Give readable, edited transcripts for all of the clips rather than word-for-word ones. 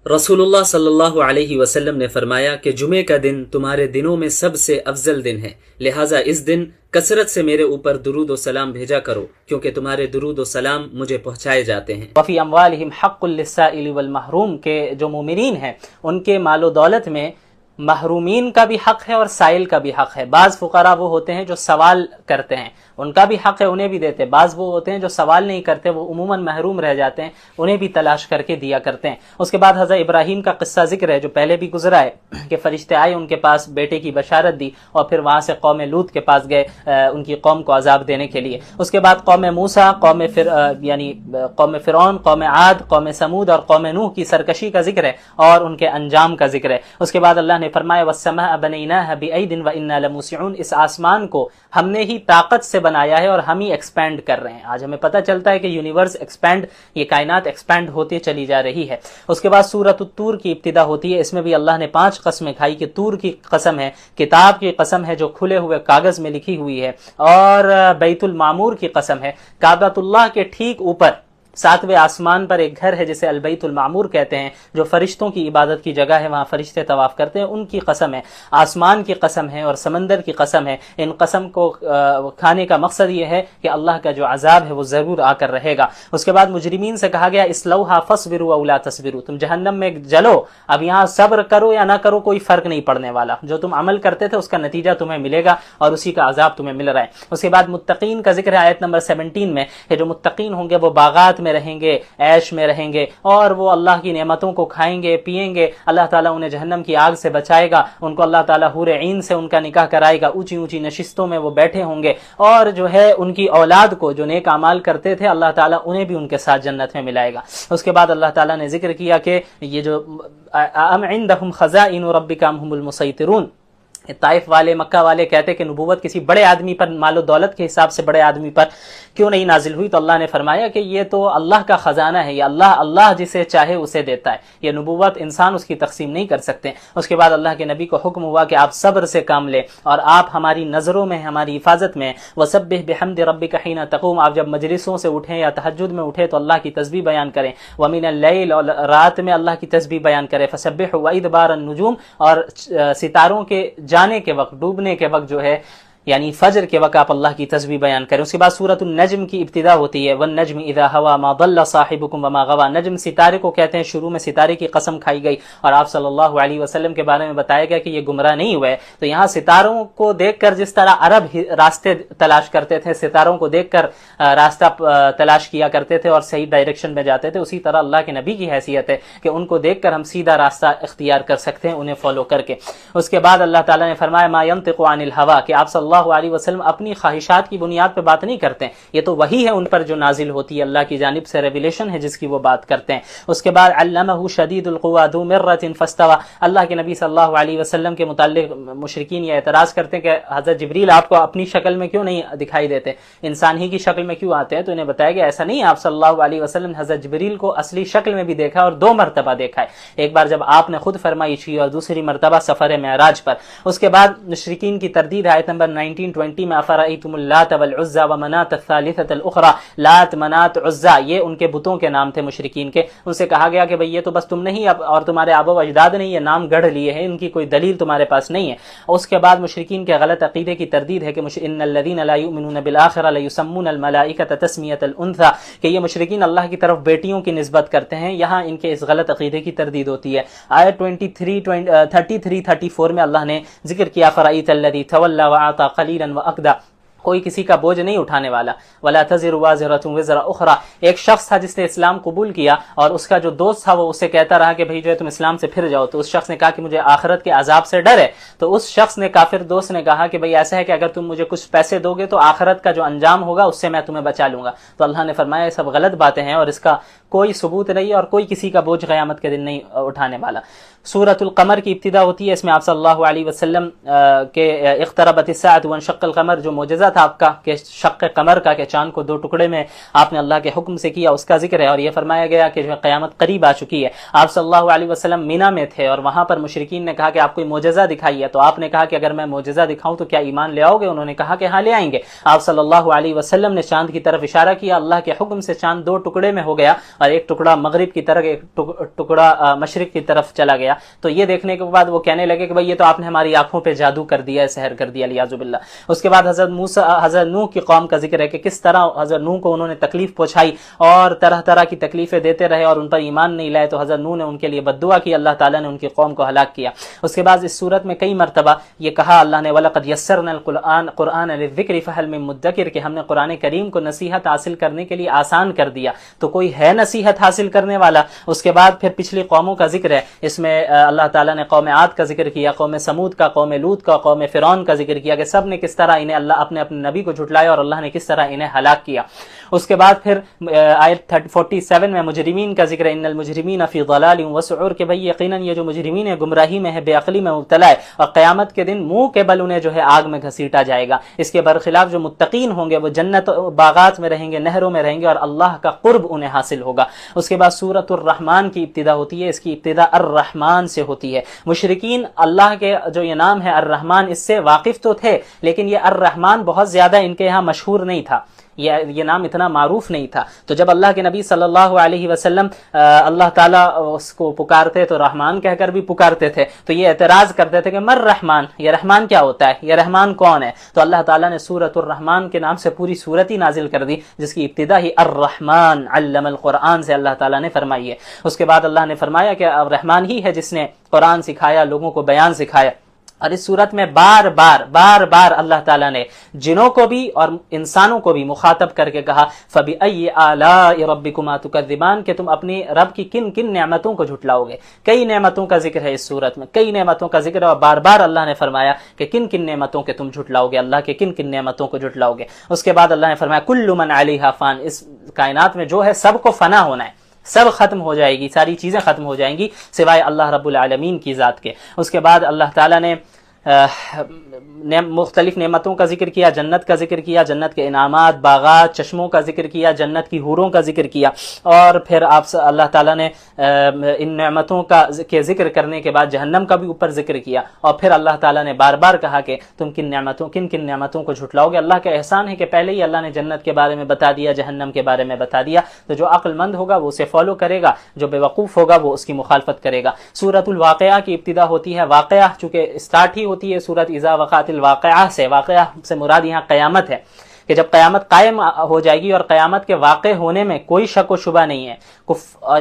رسول صلی اللہ علیہ وسلم نے فرمایا کہ جمعے کا دن تمہارے دنوں میں سب سے افضل دن ہے، لہٰذا اس دن کثرت سے میرے اوپر درود و سلام بھیجا کرو، کیونکہ تمہارے درود و سلام مجھے پہنچائے جاتے ہیں۔ وفی اموالہم حق للسائل والمحروم، کے جو مومنین ہیں ان کے مال و دولت میں محرومین کا بھی حق ہے اور سائل کا بھی حق ہے۔ بعض فقراء وہ ہوتے ہیں جو سوال کرتے ہیں، ان کا بھی حق ہے، انہیں بھی دیتے ہیں۔ بعض وہ ہوتے ہیں جو سوال نہیں کرتے، وہ عموماً محروم رہ جاتے ہیں، انہیں بھی تلاش کر کے دیا کرتے ہیں۔ اس کے بعد حضرت ابراہیم کا قصہ ذکر ہے جو پہلے بھی گزرا ہے کہ فرشتے آئے ان کے پاس، بیٹے کی بشارت دی اور پھر وہاں سے قوم لوط کے پاس گئے ان کی قوم کو عذاب دینے کے لیے۔ اس کے بعد قوم موسیٰ، قوم فرعون، قوم عاد، قوم سمود اور قوم نوح کی سرکشی کا ذکر ہے اور ان کے انجام کا ذکر ہے۔ اس کے بعد اللہ نے فرمایا والسماء بنیناها بأید وإنا لموسعون، اس آسمان کو ہم نے ہی طاقت سے بنایا ہے اور ہم ہی ایکسپینڈ کر رہے ہیں۔ آج ہمیں پتہ چلتا ہے کہ یونیورس ایکسپینڈ، یہ کائنات ایکسپینڈ ہوتی چلی جا رہی ہے۔ اس کے بعد سورۃ الطور کی ابتدا ہوتی ہے، اس میں بھی اللہ نے 5 قسمیں کھائی کہ طور کی قسم ہے، کتاب کی قسم ہے جو کھلے ہوئے کاغذ میں لکھی ہوئی ہے، اور بیت المعمور کی قسم ہے، کعبۃ اللہ کے ٹھیک اوپر 7ویں آسمان پر ایک گھر ہے جسے البیت المعمور کہتے ہیں، جو فرشتوں کی عبادت کی جگہ ہے، وہاں فرشتے طواف کرتے ہیں، ان کی قسم ہے، آسمان کی قسم ہے اور سمندر کی قسم ہے۔ ان قسم کو کھانے کا مقصد یہ ہے کہ اللہ کا جو عذاب ہے وہ ضرور آ کر رہے گا۔ اس کے بعد مجرمین سے کہا گیا اصلوها فاصبروا او لا تصبروا، تم جہنم میں جلو، اب یہاں صبر کرو یا نہ کرو کوئی فرق نہیں پڑنے والا، جو تم عمل کرتے تھے اس کا نتیجہ تمہیں ملے گا اور اسی کا عذاب تمہیں مل رہا ہے۔ اس کے بعد متقین کا ذکر ہے آیت نمبر 17 میں، کہ جو متقین ہوں گے وہ باغات میں رہیں گے، عیش میں رہیں گے، اور وہ اللہ کی نعمتوں کو کھائیں گے پئیں گے، اللہ تعالیٰ انہیں جہنم کی آگ سے بچائے گا، ان کو اللہ تعالیٰ حور عین سے ان کا نکاح کرائے گا، اونچی اونچی نشستوں میں وہ بیٹھے ہوں گے، اور جو ہے ان کی اولاد کو جو نیک اعمال کرتے تھے اللہ تعالیٰ انہیں بھی ان کے ساتھ جنت میں ملائے گا۔ اس کے بعد اللہ تعالیٰ نے ذکر کیا کہ یہ جو ام عندہم خزائن ربک ام هم المسیطرون، طائف والے، مکہ والے کہتے کہ نبوت کسی بڑے آدمی پر، مال و دولت کے حساب سے بڑے آدمی پر کیوں نہیں نازل ہوئی؟ تو اللہ نے فرمایا کہ یہ تو اللہ کا خزانہ ہے، یہ اللہ جسے چاہے اسے دیتا ہے، یہ نبوت انسان اس کی تقسیم نہیں کر سکتے۔ اس کے بعد اللہ کے نبی کو حکم ہوا کہ آپ صبر سے کام لیں اور آپ ہماری نظروں میں، ہماری حفاظت میں، وسبح بحمد ربک حین تقوم، آپ جب مجلسوں سے اٹھیں یا تہجد میں اٹھیں تو اللہ کی تسبیح بیان کریں، ومن اللیل، اور رات میں اللہ کی تسبیح بیان کریں، فسبح وادبار النجوم، اور ستاروں کے جانے کے وقت، ڈوبنے کے وقت جو ہے یعنی فجر کے وقت آپ اللہ کی تسبیح بیان کریں۔ اس کے بعد سورۃ النجم کی ابتدا ہوتی ہے، والنجم اذا ہوا ما ضل صاحبکم وما غوا، نجم ستارے کو کہتے ہیں، شروع میں ستارے کی قسم کھائی گئی اور آپ صلی اللہ علیہ وسلم کے بارے میں بتایا گیا کہ یہ گمراہ نہیں ہوئے۔ تو یہاں ستاروں کو دیکھ کر جس طرح عرب راستے تلاش کرتے تھے، ستاروں کو دیکھ کر راستہ تلاش کیا کرتے تھے اور صحیح ڈائریکشن میں جاتے تھے، اسی طرح اللہ کے نبی کی حیثیت ہے کہ ان کو دیکھ کر ہم سیدھا راستہ اختیار کر سکتے ہیں انہیں فالو کر کے۔ اس کے بعد اللہ تعالیٰ نے فرمایا ما ينطق عن الهوى، کہ آپ صلی اللہ علیہ وسلم اپنی خواہشات کی بنیاد پہ بات نہیں کرتے ہیں، یہ تو وحی ہے ان پر جو نازل ہوتی ہے، اللہ کی جانب سے ریویلیشن ہے جس کی وہ بات کرتے ہیں۔ اس کے بعد علمہ شدید القوى ذو مرۃ فاستوى، اللہ کے نبی صلی اللہ علیہ وسلم کے متعلق مشرکین یہ اعتراض کرتے ہیں کہ حضرت جبریل آپ کو اپنی شکل میں کیوں نہیں دکھائی دیتے، انسان ہی کی شکل میں کیوں آتے ہیں؟ تو انہیں بتایا کہ ایسا نہیں ہے، آپ صلی اللہ علیہ وسلم نے حضرت جبریل کو اصلی شکل میں بھی دیکھا اور 2 مرتبہ دیکھا ہے، ایک بار جب آپ نے خود فرمائش کی اور دوسری مرتبہ سفر معراج پر۔ اس کے بعد مشرکین کی تردید آیت نمبر 19-20 میں افرأیتم اللات والعزى ومناة الثالثة الاخرى، لات، منات، عزا یہ ان کے بتوں کے نام تھے مشرکین کے۔ ان سے کہا گیا کہ بھئی یہ تو بس تم نہیں اور تمہارے آبا و اجداد نے یہ نام گڑھ لیے ہیں، ان کی کوئی دلیل تمہارے پاس نہیں ہے۔ اس کے بعد مشرکین کے غلط عقیدے کی تردید ہے کہ ان الذين لا يؤمنون بالآخرة ليسمون الملائكة تسمیۃ الانثى، کہ یہ مشرکین اللہ کی طرف بیٹیوں کی نسبت کرتے ہیں، یہاں ان کے اس غلط عقیدے کی تردید ہوتی ہے۔ آیت 33-34 میں اللہ نے ذکر کیا فرأیت الذی تولى وأعطى قلیلا وأکدى، کوئی کسی کا بوجھ نہیں اٹھانے والا، ولا تزر وازرۃ وزر اخرى، ایک شخص تھا جس نے اسلام قبول کیا اور اس کا جو دوست تھا وہ اسے کہتا رہا کہ بھئی جو ہے تم اسلام سے پھر جاؤ، تو اس شخص نے کہا کہ مجھے آخرت کے عذاب سے ڈر ہے، تو اس شخص نے، کافر دوست نے کہا کہ بھئی ایسا ہے کہ اگر تم مجھے کچھ پیسے دو گے تو آخرت کا جو انجام ہوگا اس سے میں تمہیں بچا لوں گا۔ تو اللہ نے فرمایا یہ سب غلط باتیں ہیں اور اس کا کوئی ثبوت نہیں ہے اور کوئی کسی کا بوجھ قیامت کے دن نہیں اٹھانے والا۔ سورۃ القمر کی ابتدا ہوتی ہے، اس میں آپ صلی اللہ علیہ وسلم کے اقتربت الساعۃ وانشق القمر جو معجزہ تھا تھا آپ کا کہ شق قمر کا، کہ چاند کو 2 ٹکڑے میں آپ نے اللہ کے حکم سے کیا، اس کا ذکر ہے۔ اور یہ فرمایا گیا کہ جو قیامت قریب آ چکی ہے۔ آپ صلی اللہ علیہ وسلم مینا میں تھے اور وہاں پر مشرکین نے کہا کہ آپ کوئی معجزہ دکھائیے، تو آپ نے کہا کہ اگر میں معجزہ دکھاؤں تو کیا ایمان لے آؤ گے؟ انہوں نے کہا کہ ہاں لے آئیں گے۔ آپ صلی اللہ علیہ وسلم نے چاند کی طرف اشارہ کیا، اللہ کے حکم سے چاند 2 ٹکڑے میں ہو گیا، اور ایک ٹکڑا مغرب کی طرف، ایک ٹکڑا مشرق کی طرف چلا گیا۔ تو یہ دیکھنے کے بعد وہ کہنے لگے کہ بھئی یہ تو آپ نے ہماری آنکھوں پہ جادو کر دیا ہے، سحر کر دیا، لیاذ باللہ۔ اس کے بعد حضرت نوح کی قوم کا ذکر ہے کہ کس طرح حضرت نوح کو انہوں نے تکلیف پہنچائی اور طرح طرح کی تکلیفیں دیتے رہے اور ان پر ایمان نہیں لائے، تو حضرت نوح نے ان کے لیے بد دعا کی، اللہ تعالیٰ نے ان کی قوم کو ہلاک کیا۔ اس کے بعد اس صورت میں کئی مرتبہ یہ کہا اللہ نے وَلَقَدْ يَسَّرْنَا الْقُرْآنَ لِلذِّكْرِ فَهَلْ مِن مُدَّكِرٍ، کہ ہم نے قرآن کریم کو نصیحت حاصل کرنے کے لیے آسان کر دیا، تو کوئی ہے نصیحت حاصل کرنے والا؟ اس کے بعد پھر پچھلی قوموں کا ذکر ہے، اس میں اللہ تعالیٰ نے قوم عاد کا ذکر کیا، قوم سمود کا، قوم لوط کا، قوم فرعون کا ذکر کیا کہ سب نے کس طرح انہیں اللہ اپنے نبی کو جھٹلایا اور اللہ نے کس طرح انہیں ہلاک کیا۔ اس کے بعد پھر آیت 47 میں مجرمین کا ذکر ہے، ان المجرمین فی ضلال وسعور، کہ بھئی یقیناً یہ جو مجرمین ہے گمراہی میں ہے، بے عقلی میں مبتلا ہے، اور قیامت کے دن منہ کے بل انہیں جو ہے آگ میں گھسیٹا جائے گا۔ اس کے برخلاف جو متقین ہوں گے وہ جنت باغات میں رہیں گے، نہروں میں رہیں گے، اور اللہ کا قرب انہیں حاصل ہوگا۔ اس کے بعد سورۃ الرحمن کی ابتدا ہوتی ہے، اس کی ابتدا الرحمن سے ہوتی ہے۔ مشرکین اللہ کے جو یہ نام ہے الرحمن، اس سے واقف تو تھے، لیکن یہ الرحمن بہت زیادہ ان کے یہاں مشہور نہیں تھا، یہ نام اتنا معروف نہیں تھا۔ تو جب اللہ کے نبی صلی اللہ علیہ وسلم اللہ تعالیٰ اس کو پکارتے تو رحمان کہہ کر بھی پکارتے تھے، تو یہ اعتراض کرتے تھے کہ مر رحمان، یہ رحمان کیا ہوتا ہے، یہ رحمان کون ہے؟ تو اللہ تعالیٰ نے سورۃ الرحمن کے نام سے پوری سورت ہی نازل کر دی، جس کی ابتدا ہی الرحمن علم القرآن سے اللہ تعالیٰ نے فرمائی ہے۔ اس کے بعد اللہ نے فرمایا کہ رحمان ہی ہے جس نے قرآن سکھایا، لوگوں کو بیان سکھایا۔ اور اس صورت میں بار بار اللہ تعالیٰ نے جنوں کو بھی اور انسانوں کو بھی مخاطب کر کے کہا فَبِأَيِّ آلَاءِ رَبِّكُمَا تُكَذِّبَانِ، کہ تم اپنی رب کی کن کن نعمتوں کو جھٹلاؤ گے۔ کئی نعمتوں کا ذکر ہے اس صورت میں، کئی نعمتوں کا ذکر ہے، اور بار بار اللہ نے فرمایا کہ کن کن نعمتوں کے تم جھٹلاؤ گے، اللہ کے کن کن نعمتوں کو جھٹلاؤ گے۔ اس کے بعد اللہ نے فرمایا کُلُّ مَنْ عَلَيْهَا فان، اس کائنات میں جو ہے سب کو فنا ہونا ہے، سب ختم ہو جائے گی، ساری چیزیں ختم ہو جائیں گی سوائے اللہ رب العالمین کی ذات کے۔ اس کے بعد اللہ تعالیٰ نے مختلف نعمتوں کا ذکر کیا، جنت کا ذکر کیا، جنت کے انعامات، باغات، چشموں کا ذکر کیا، جنت کی حوروں کا ذکر کیا، اور پھر اللہ تعالیٰ نے ان نعمتوں کے ذکر کرنے کے بعد جہنم کا بھی اوپر ذکر کیا، اور پھر اللہ تعالیٰ نے بار بار کہا کہ تم کن کن نعمتوں کو جھٹلاؤ گے۔ اللہ کا احسان ہے کہ پہلے ہی اللہ نے جنت کے بارے میں بتا دیا، جہنم کے بارے میں بتا دیا، تو جو عقل مند ہوگا وہ اسے فالو کرے گا، جو بے وقوف ہوگا وہ اس کی مخالفت کرے گا۔ سورۃ الواقعہ کی ابتدا ہوتی ہے، واقعہ چونکہ اسٹارٹ ہی ہوتی ہے سورۃ اذا وقعت الواقعہ سے، واقعہ سے مراد یہاں قیامت ہے، کہ جب قیامت قائم ہو جائے گی اور قیامت کے واقع ہونے میں کوئی شک و شبہ نہیں ہے۔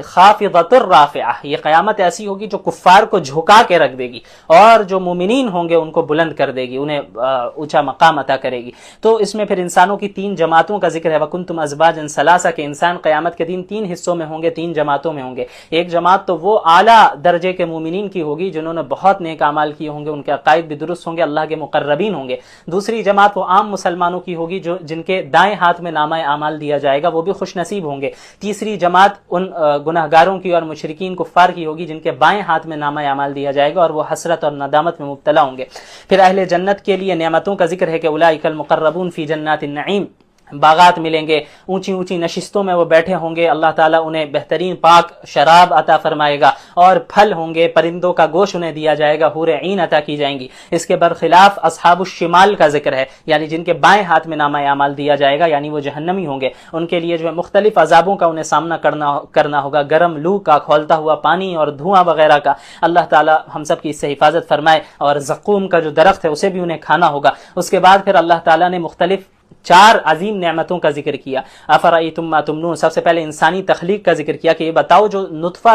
خافضۃ الرافعہ، یہ قیامت ایسی ہوگی جو کفار کو جھکا کے رکھ دے گی، اور جو مومنین ہوں گے ان کو بلند کر دے گی، انہیں اونچا مقام عطا کرے گی۔ تو اس میں پھر انسانوں کی 3 جماعتوں کا ذکر ہے، وَكُنْتُمْ أَزْوَاجًا ثَلَاثَةً، کہ انسان قیامت کے دن 3 حصوں میں ہوں گے، 3 جماعتوں میں ہوں گے۔ ایک جماعت تو وہ اعلیٰ درجے کے مومنین کی ہوگی جنہوں نے بہت نیک اعمال کیے ہوں گے، ان کے عقائد بھی درست ہوں گے، اللہ کے مقربین ہوں گے۔ دوسری جماعت وہ عام مسلمانوں کی ہوگی جن کے دائیں ہاتھ میں نامہ اعمال دیا جائے گا، وہ بھی خوش نصیب ہوں گے۔ تیسری جماعت ان گناہگاروں کی اور مشرکین کفار کی ہوگی جن کے بائیں ہاتھ میں نامہ اعمال دیا جائے گا، اور وہ حسرت اور ندامت میں مبتلا ہوں گے۔ پھر اہل جنت کے لیے نعمتوں کا ذکر ہے کہ اولئک المقربون فی جنات النعیم، باغات ملیں گے، اونچی اونچی نشستوں میں وہ بیٹھے ہوں گے، اللہ تعالیٰ انہیں بہترین پاک شراب عطا فرمائے گا، اور پھل ہوں گے، پرندوں کا گوشت انہیں دیا جائے گا، حور عین عطا کی جائیں گی۔ اس کے برخلاف اصحاب الشمال کا ذکر ہے، یعنی جن کے بائیں ہاتھ میں نامہ اعمال دیا جائے گا، یعنی وہ جہنمی ہوں گے، ان کے لیے جو ہے مختلف عذابوں کا انہیں سامنا کرنا ہوگا، گرم لو کا، کھولتا ہوا پانی اور دھواں وغیرہ کا۔ اللہ تعالیٰ ہم سب کی اس سے حفاظت فرمائے، اور زقوم کا جو درخت ہے اسے بھی انہیں کھانا ہوگا۔ اس کے بعد پھر اللہ تعالیٰ نے مختلف 4 عظیم نعمتوں کا ذکر کیا۔ افرأیتم ما تمنون، سب سے پہلے انسانی تخلیق کا ذکر کیا کہ یہ بتاؤ جو نطفہ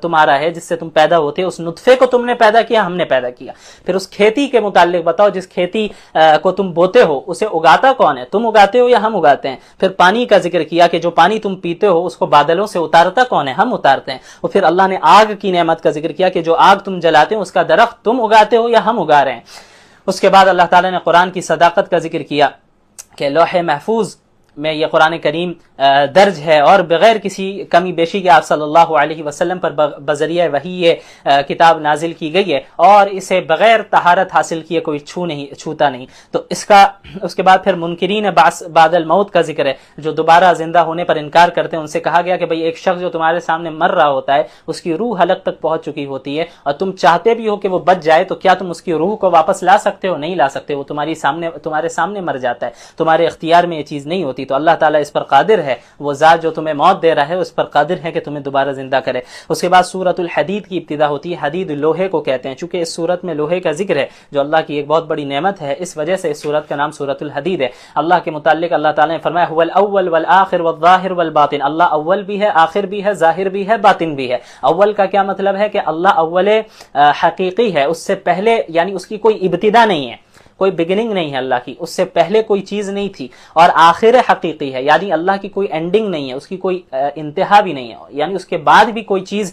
تمہارا ہے جس سے تم پیدا ہوتے، اس نطفے کو تم نے پیدا کیا، ہم نے پیدا کیا۔ پھر اس کھیتی کے متعلق بتاؤ، جس کھیتی کو تم بوتے ہو اسے اگاتا کون ہے، تم اگاتے ہو یا ہم اگاتے ہیں۔ پھر پانی کا ذکر کیا کہ جو پانی تم پیتے ہو اس کو بادلوں سے اتارتا کون ہے، ہم اتارتے ہیں۔ اور پھر اللہ نے آگ کی نعمت کا ذکر کیا کہ جو آگ تم جلاتے ہو اس کا درخت تم اگاتے ہو یا ہم اگا رہے ہیں۔ اس کے بعد اللہ تعالیٰ نے قرآن کی صداقت کا ذکر کیا کہ لوح محفوظ میں یہ قرآن کریم درج ہے اور بغیر کسی کمی بیشی کے آپ صلی اللہ علیہ وسلم پر بذریعہ وحی یہ کتاب نازل کی گئی ہے، اور اسے بغیر طہارت حاصل کیے کوئی چھوتا نہیں۔ تو اس کے بعد پھر منکرین بعد الموت کا ذکر ہے، جو دوبارہ زندہ ہونے پر انکار کرتے ہیں۔ ان سے کہا گیا کہ بھئی ایک شخص جو تمہارے سامنے مر رہا ہوتا ہے، اس کی روح حلق تک پہنچ چکی ہوتی ہے، اور تم چاہتے بھی ہو کہ وہ بچ جائے، تو کیا تم اس کی روح کو واپس لا سکتے ہو؟ نہیں لا سکتے، وہ تمہارے سامنے مر جاتا ہے، تمہارے اختیار میں یہ چیز نہیں ہوتی۔ تو اللہ تعالیٰ اس پر قادر ہے، وہ ذات جو تمہیں موت دے رہا ہے اس پر قادر ہے کہ تمہیں دوبارہ زندہ کرے۔ اس کے بعد سورۃ الحدید کی ابتدا ہوتی ہے۔ حدید لوہے کو کہتے ہیں، چونکہ اس سورت میں لوہے کا ذکر ہے جو اللہ کی ایک بہت بڑی نعمت ہے، اس وجہ سے اس سورت کا نام سورۃ الحدید ہے۔ اللہ کے متعلق اللہ تعالیٰ نے فرمایا هو الاول والآخر والظاہر والباطن، اللہ اول بھی ہے، آخر بھی ہے، ظاہر بھی ہے، باطن بھی ہے۔ اول کا کیا مطلب ہے کہ اللہ اول حقیقی ہے، اس سے پہلے یعنی اس کی کوئی ابتدا نہیں ہے، کوئی بگننگ نہیں ہے اللہ کی، اس سے پہلے کوئی چیز نہیں تھی، اور آخر حقیقی ہے، یعنی اللہ کی کوئی اینڈنگ نہیں ہے، اس کی کوئی انتہا بھی نہیں ہے، یعنی اس کے بعد بھی کوئی چیز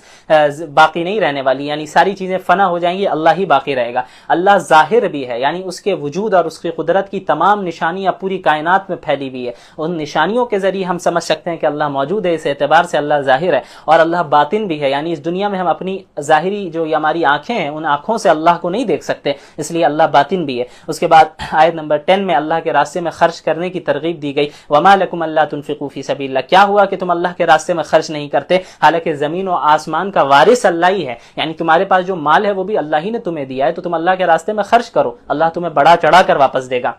باقی نہیں رہنے والی، یعنی ساری چیزیں فنا ہو جائیں گی، اللہ ہی باقی رہے گا۔ اللہ ظاہر بھی ہے، یعنی اس کے وجود اور اس کی قدرت کی تمام نشانیاں پوری کائنات میں پھیلی ہوئی ہے، ان نشانیوں کے ذریعے ہم سمجھ سکتے ہیں کہ اللہ موجود ہے، اس اعتبار سے اللہ ظاہر ہے۔ اور اللہ باطن بھی ہے، یعنی اس دنیا میں ہم اپنی ظاہری جو ہماری آنکھیں ہیں ان آنکھوں سے اللہ کو نہیں دیکھ سکتے، اس لیے اللہ باطن بھی ہے۔ اس کے بعد آیت نمبر 10 میں اللہ کے راستے میں خرچ کرنے کی ترغیب دی گئی، وما لکم الا تنفقوا فی سبیل اللہ، کیا ہوا کہ تم اللہ کے راستے میں خرچ نہیں کرتے، حالانکہ زمین و آسمان کا وارث اللہ ہی ہے، یعنی تمہارے پاس جو مال ہے وہ بھی اللہ ہی نے تمہیں دیا ہے، تو تم اللہ کے راستے میں خرچ کرو، اللہ تمہیں بڑا چڑھا کر واپس دے گا۔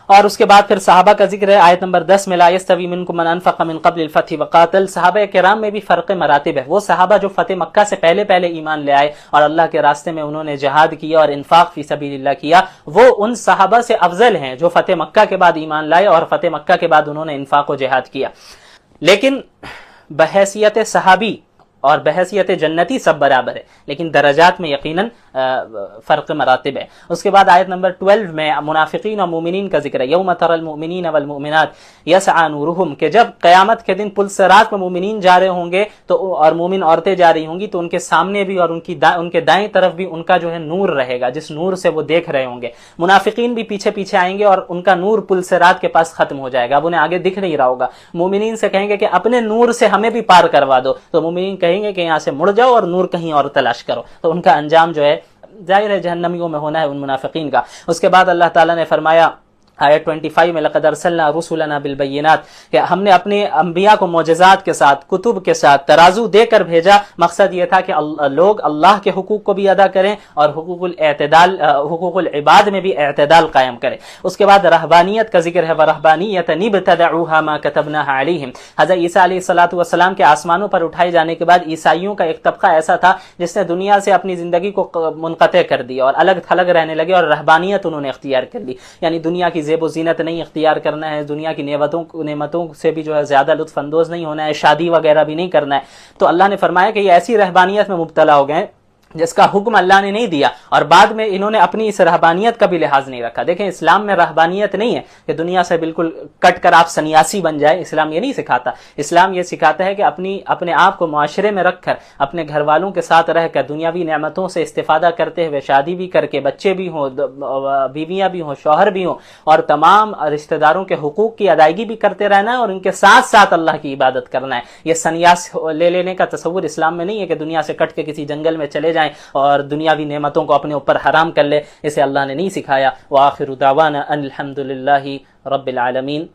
اور اس کے بعد پھر صحابہ کا ذکر ہے، آیت نمبر 10 میں لا یستوی منکم من انفق من قبل الفتح وقاتل، صحابہ کرام میں بھی فرق مراتب ہے، وہ صحابہ جو فتح مکہ سے پہلے ایمان لے آئے اور اللہ کے راستے میں انہوں نے جہاد کیا اور انفاق فی سبیل اللہ کیا، وہ ان صحابہ سے افضل ہیں جو فتح مکہ کے بعد ایمان لائے اور فتح مکہ کے بعد انہوں نے انفاق و جہاد کیا۔ لیکن بحیثیت صحابی اور بحیثیت جنتی سب برابر ہے، لیکن درجات میں یقیناً فرق مراتب ہے۔ اس کے بعد آیت نمبر 12 میں منافقین اور مومنین کا ذکر ہے، یوم تری المؤمنین والمؤمنات یسعی نورہم، کہ جب قیامت کے دن پل صراط میں مومنین جا رہے ہوں گے تو اور مومن عورتیں جا رہی ہوں گی، تو ان کے سامنے بھی اور ان کے دائیں طرف بھی ان کا جو ہے نور رہے گا، جس نور سے وہ دیکھ رہے ہوں گے۔ منافقین بھی پیچھے آئیں گے اور ان کا نور پل صراط کے پاس ختم ہو جائے گا، اب انہیں آگے دکھ نہیں رہا ہوگا۔ مومنین سے کہیں گے کہ اپنے نور سے ہمیں بھی پار کروا دو، تو مومنین کہیں گے کہ یہاں سے مڑ جاؤ اور نور کہیں اور تلاش کرو، تو ان کا انجام جو ہے ظاہر ہے جہنمیوں میں ہونا ہے ان منافقین کا۔ اس کے بعد اللہ تعالیٰ نے فرمایا آیت 25 میں لقد ارسلنا رسلنا بالبینات، کہ ہم نے اپنے انبیاء کو معجزات کے ساتھ، کتب کے ساتھ ترازو دے کر بھیجا، مقصد یہ تھا کہ لوگ اللہ کے حقوق کو بھی ادا کریں اور حقوق العباد میں بھی اعتدال قائم کریں۔ اس کے بعد رہبانیت کا ذکر ہے، ورہبانیۃ ابتدعوها ما كتبناها علیہم، حضرت عیسیٰ علیہ الصلوۃ والسلام کے آسمانوں پر اٹھائے جانے کے بعد عیسائیوں کا ایک طبقہ ایسا تھا جس نے دنیا سے اپنی زندگی کو منقطع کر دیا اور الگ تھلگ رہنے لگے، اور رہبانیت انہوں نے اختیار کر لی، یعنی دنیا کی زیب و زینت نہیں اختیار کرنا ہے، دنیا کی نعمتوں سے بھی جو ہے زیادہ لطف اندوز نہیں ہونا ہے، شادی وغیرہ بھی نہیں کرنا ہے۔ تو اللہ نے فرمایا کہ یہ ایسی رہبانیت میں مبتلا ہو گئے جس کا حکم اللہ نے نہیں دیا، اور بعد میں انہوں نے اپنی اس رہبانیت کا بھی لحاظ نہیں رکھا۔ دیکھیں اسلام میں رہبانیت نہیں ہے کہ دنیا سے بالکل کٹ کر آپ سنیاسی بن جائے، اسلام یہ نہیں سکھاتا۔ اسلام یہ سکھاتا ہے کہ اپنے آپ کو معاشرے میں رکھ کر، اپنے گھر والوں کے ساتھ رہ کر، دنیاوی نعمتوں سے استفادہ کرتے ہوئے، شادی بھی کر کے، بچے بھی ہوں، بیویاں بھی ہوں، شوہر بھی ہوں، اور تمام رشتہ داروں کے حقوق کی ادائیگی بھی کرتے رہنا ہے، اور ان کے ساتھ ساتھ اللہ کی عبادت کرنا ہے۔ یہ سنیاس لے لینے کا تصور اسلام میں نہیں ہے کہ دنیا سے کٹ کے کسی جنگل میں چلے جائیں اور دنیاوی نعمتوں کو اپنے اوپر حرام کر لے، اسے اللہ نے نہیں سکھایا۔ وآخر دعوانا ان الحمد للہ رب العالمین۔